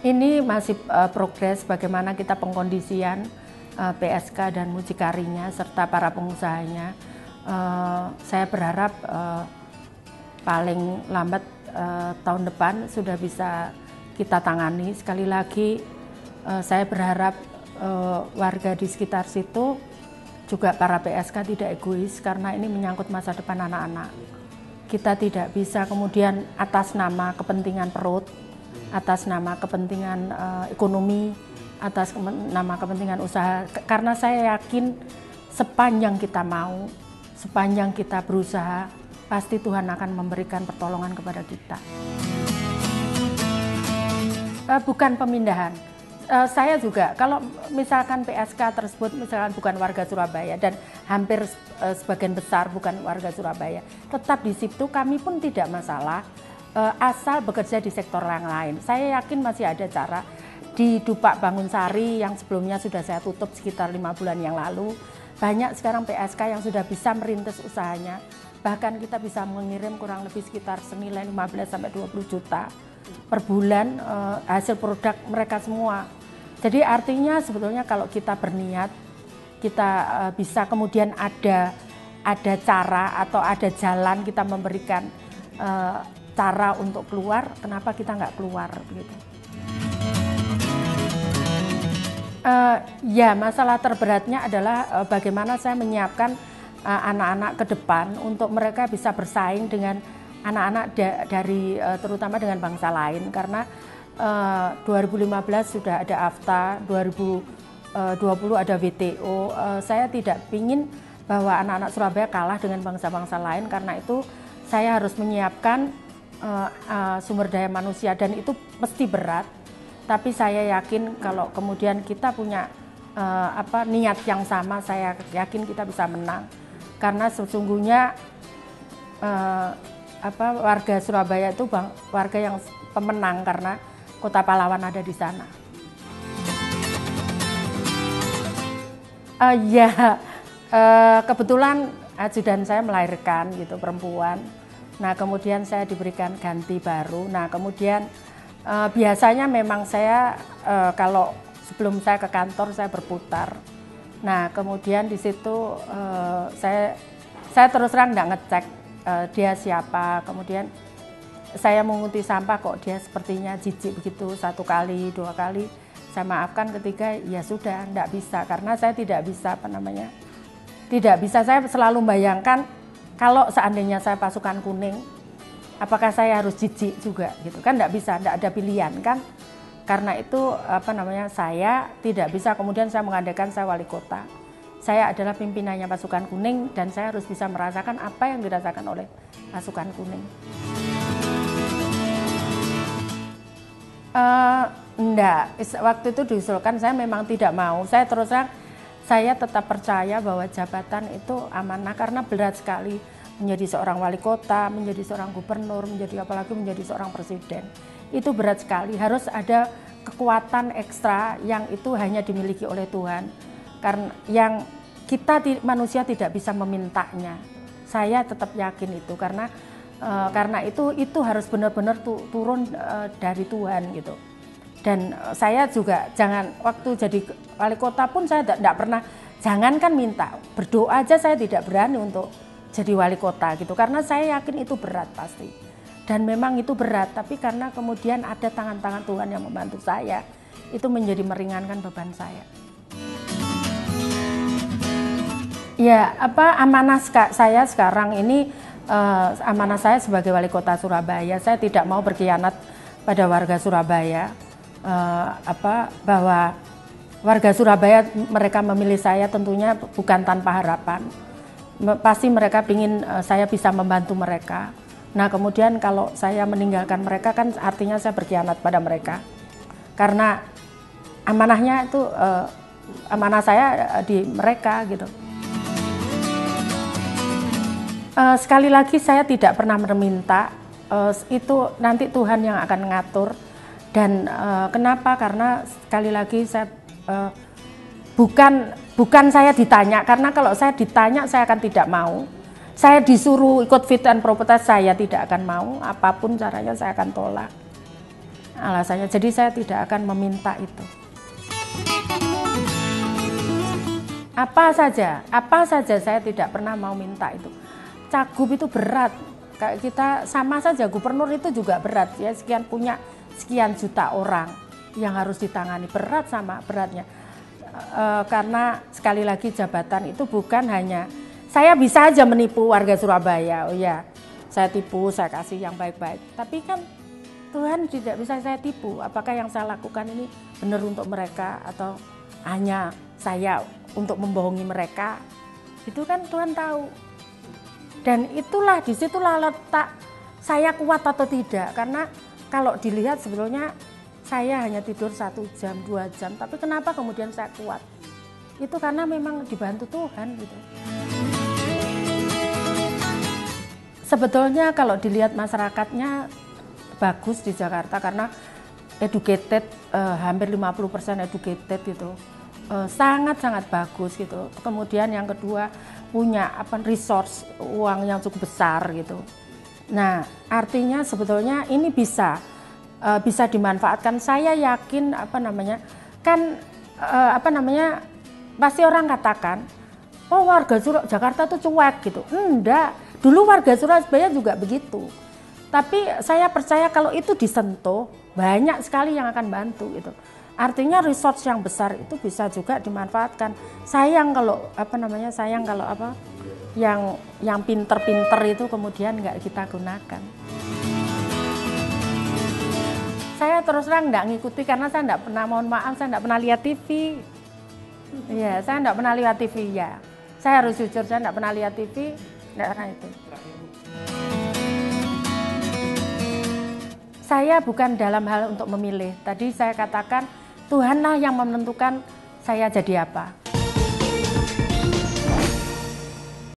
Ini masih progres bagaimana kita pengkondisian PSK dan mucikarinya serta para pengusahanya. Saya berharap paling lambat tahun depan sudah bisa kita tangani. Sekali lagi saya berharap warga di sekitar situ juga para PSK tidak egois karena ini menyangkut masa depan anak-anak. Kita tidak bisa kemudian atas nama kepentingan perut, atas nama kepentingan ekonomi, atas nama kepentingan usaha. Karena saya yakin sepanjang kita mau, sepanjang kita berusaha, pasti Tuhan akan memberikan pertolongan kepada kita. Bukan pemindahan. Saya juga, kalau misalkan PSK tersebut misalkan bukan warga Surabaya dan hampir sebagian besar bukan warga Surabaya, tetap di situ kami pun tidak masalah asal bekerja di sektor yang lain. Saya yakin masih ada cara di Dupak Bangunsari yang sebelumnya sudah saya tutup sekitar 5 bulan yang lalu. Banyak sekarang PSK yang sudah bisa merintis usahanya. Bahkan kita bisa mengirim kurang lebih sekitar senilai 15-20 juta per bulan hasil produk mereka semua. Jadi artinya sebetulnya kalau kita berniat, kita bisa kemudian ada cara atau ada jalan kita memberikan cara untuk keluar, kenapa kita nggak keluar begitu? Ya, masalah terberatnya adalah bagaimana saya menyiapkan anak-anak ke depan untuk mereka bisa bersaing dengan anak-anak dari terutama dengan bangsa lain, karena 2015 sudah ada AFTA, 2020 ada WTO. Saya tidak ingin bahwa anak-anak Surabaya kalah dengan bangsa-bangsa lain, karena itu saya harus menyiapkan sumber daya manusia dan itu mesti berat. Tapi saya yakin kalau kemudian kita punya niat yang sama, saya yakin kita bisa menang. Karena sesungguhnya warga Surabaya itu warga yang pemenang karena Kota Pahlawan ada di sana. Kebetulan ajudan saya melahirkan gitu, perempuan. Nah kemudian saya diberikan ganti baru. Nah kemudian biasanya memang saya kalau sebelum saya ke kantor saya berputar. Nah kemudian di situ saya terus terang nggak ngecek dia siapa. Kemudian saya mengunti sampah kok dia sepertinya jijik begitu, 1 kali, 2 kali. Saya maafkan, ketiga ya sudah enggak bisa, karena saya tidak bisa tidak bisa. Saya selalu membayangkan kalau seandainya saya pasukan kuning, apakah saya harus jijik juga gitu kan, enggak bisa, enggak ada pilihan kan. Karena itu saya tidak bisa kemudian saya mengandalkan saya wali kota. Saya adalah pimpinannya pasukan kuning dan saya harus bisa merasakan apa yang dirasakan oleh pasukan kuning. Enggak, waktu itu diusulkan saya memang tidak mau. Saya terus terang, saya tetap percaya bahwa jabatan itu amanah karena berat sekali menjadi seorang wali kota, menjadi seorang gubernur, apalagi menjadi seorang presiden. Itu berat sekali, harus ada kekuatan ekstra yang itu hanya dimiliki oleh Tuhan. Karena yang kita manusia tidak bisa memintanya. Saya tetap yakin itu karena itu harus benar-benar turun dari Tuhan gitu. Dan saya juga waktu jadi wali kota pun saya tidak pernah, jangankan minta, berdoa aja saya tidak berani untuk jadi wali kota gitu, karena saya yakin itu berat pasti. Dan memang itu berat, tapi karena kemudian ada tangan-tangan Tuhan yang membantu saya, itu menjadi meringankan beban saya. Ya, amanah saya sekarang ini, amanah saya sebagai wali kota Surabaya, saya tidak mau berkhianat pada warga Surabaya. Bahwa warga Surabaya mereka memilih saya tentunya bukan tanpa harapan. Pasti mereka ingin saya bisa membantu mereka. Nah kemudian kalau saya meninggalkan mereka kan artinya saya berkhianat pada mereka. Karena amanahnya itu amanah saya di mereka gitu. Sekali lagi saya tidak pernah meminta, itu nanti Tuhan yang akan mengatur. Dan kenapa? Karena sekali lagi saya bukan saya ditanya, karena kalau saya ditanya saya akan tidak mau. Saya disuruh ikut fit and proper test, saya tidak akan mau, apapun caranya saya akan tolak. alasannya. Jadi saya tidak akan meminta itu. Apa saja saya tidak pernah mau minta itu. Cagup itu berat, kayak kita sama saja gubernur itu juga berat ya, sekian juta orang yang harus ditangani, berat sama beratnya. Karena sekali lagi jabatan itu bukan hanya saya bisa aja menipu warga Surabaya, oh ya saya tipu, saya kasih yang baik-baik, tapi kan Tuhan tidak bisa saya tipu. Apakah yang saya lakukan ini benar untuk mereka atau hanya saya untuk membohongi mereka? Itu kan Tuhan tahu. Dan disitulah letak saya kuat atau tidak. Karena kalau dilihat sebetulnya saya hanya tidur 1 jam, 2 jam. Tapi kenapa kemudian saya kuat? Itu karena memang dibantu Tuhan gitu. Sebetulnya kalau dilihat masyarakatnya bagus di Jakarta karena educated, hampir 50% educated gitu. Sangat-sangat bagus gitu. Kemudian yang kedua punya resource uang yang cukup besar gitu. Nah, artinya sebetulnya ini bisa dimanfaatkan. Saya yakin pasti orang katakan, oh warga Jakarta tuh cuek gitu. Enggak, dulu warga Surabaya juga begitu. Tapi saya percaya kalau itu disentuh, banyak sekali yang akan bantu gitu. Artinya resource yang besar itu bisa juga dimanfaatkan. Sayang kalau yang pinter-pinter itu kemudian nggak kita gunakan. Saya terus terang nggak ngikuti karena saya nggak pernah, mohon maaf, saya nggak pernah lihat TV. Iya, saya nggak pernah lihat TV ya. Saya harus jujur, saya nggak pernah lihat TV, nggak pernah itu. Saya bukan dalam hal untuk memilih. Tadi saya katakan Tuhanlah yang menentukan saya jadi apa.